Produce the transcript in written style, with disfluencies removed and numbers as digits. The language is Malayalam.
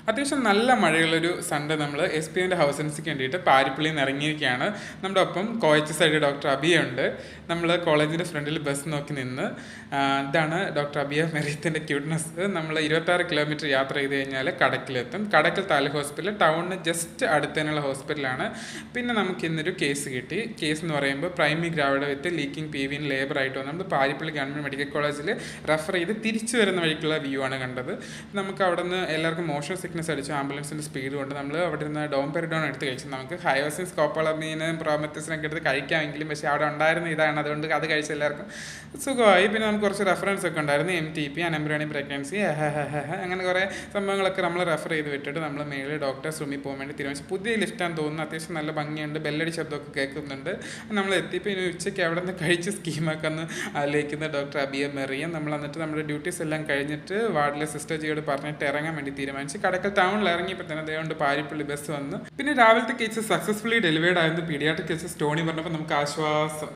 അത്യാവശ്യം നല്ല മഴയുള്ളൊരു സൺഡേ നമ്മൾ എസ് പി എൻ്റെ ഹൗസ് എൻസിക്ക് വേണ്ടിയിട്ട് പാരിപ്പള്ളിയിൽ നിന്ന് ഇറങ്ങിയിരിക്കുകയാണ്. നമ്മുടെ ഒപ്പം കോച്ച് സൈഡ് ഡോക്ടർ അബിയുണ്ട്. നമ്മൾ കോളേജിൻ്റെ ഫ്രണ്ടിൽ ബസ് നോക്കി നിന്ന് ഇതാണ് ഡോക്ടർ അബിയ മെറിയത്തിൻ്റെ ക്യൂട്ട്നെസ്. നമ്മൾ 26 കിലോമീറ്റർ യാത്ര ചെയ്ത് കഴിഞ്ഞാൽ കടക്കിലെത്തും. കടക്കൽ താലൂക്ക് ഹോസ്പിറ്റൽ ടൗണിന് ജസ്റ്റ് അടുത്തതിനുള്ള ഹോസ്പിറ്റലാണ്. പിന്നെ നമുക്ക് ഇന്നൊരു കേസ് കിട്ടി. കേസ് എന്ന് പറയുമ്പോൾ പ്രൈമറി ഗ്രാവിഡ വിത്ത് ലീക്കിംഗ് പി വിൻ ലേബർ ആയിട്ട് വന്ന് നമ്മൾ പാരിപ്പള്ളി ഗവൺമെൻറ് മെഡിക്കൽ കോളേജിൽ റെഫർ ചെയ്ത് തിരിച്ചു വരുന്ന വഴിക്കുള്ള വ്യൂ ആണ് കണ്ടത്. നമുക്ക് അവിടെ നിന്ന് എല്ലാവർക്കും മോഷൻ സിക്നസ് അടിച്ചു. ആംബുലൻസിൻ്റെ സ്പീഡ് കൊണ്ട് നമ്മൾ അവിടെ നിന്ന് ഡോംപെരിഡോൺ എടുത്ത് കഴിച്ചു. നമുക്ക് ഹയോസിൻ സ്കോപ്പോളമീനും പ്രോമെത്തിസിനൊക്കെ എടുത്ത് കഴിക്കാമെങ്കിലും പക്ഷേ അവിടെ ഉണ്ടായിരുന്ന ഇതാണ്, അതുകൊണ്ട് അത് കഴിച്ച എല്ലാവർക്കും സുഖമായി. പിന്നെ നമുക്ക് കുറച്ച് റെഫറൻസ് ഒക്കെ ഉണ്ടായിരുന്നു. MTP, അനംബ്രിയോണിക് പ്രഗ്നൻസി, അങ്ങനെ കുറേ സംഭവങ്ങളൊക്കെ നമ്മൾ റെഫർ ചെയ്ത് വിട്ടിട്ട് നമ്മൾ മേളിൽ ഡോക്ടേഴ്സ് റൂമിൽ പോകാൻ വേണ്ടി തീരുമാനിച്ചു. പുതിയ ലിഫ്റ്റാന്ന് തോന്നുന്നു, അത്യാവശ്യം നല്ല ഭംഗിയുണ്ട്, ബെല്ലടി ശബ്ദമൊക്കെ കേൾക്കുന്നുണ്ട്. നമ്മൾ എത്തിയപ്പോൾ ഇനി ഉച്ചയ്ക്ക് അവിടെ നിന്ന് കഴിച്ച് സ്കീമൊക്കെ ഒന്ന് ആലോചിക്കുന്ന ഡോക്ടർ അബിയ മെറിയം. നമ്മൾ എന്നിട്ട് നമ്മുടെ ഡ്യൂട്ടീസ് എല്ലാം കഴിഞ്ഞിട്ട് വാർഡിലെ സിസ്റ്റർ ജിയോട് പറഞ്ഞിട്ട് ഇറങ്ങാൻ വേണ്ടി തീരുമാനിച്ചു. കടക്കൽ ടൗണിൽ ഇറങ്ങിയപ്പോൾ തന്നെ അതുകൊണ്ട് പാരിപ്പള്ളി ബസ് വന്നു. പിന്നെ രാവിലത്തെ കേസ് സക്സസ്ഫുള്ളി ഡെലിവേർഡ് ആയിരുന്നു. പീഡിയാട്രിക് കേസ് സ്റ്റോണി പറഞ്ഞപ്പോൾ നമുക്ക് ആശ്വാസം.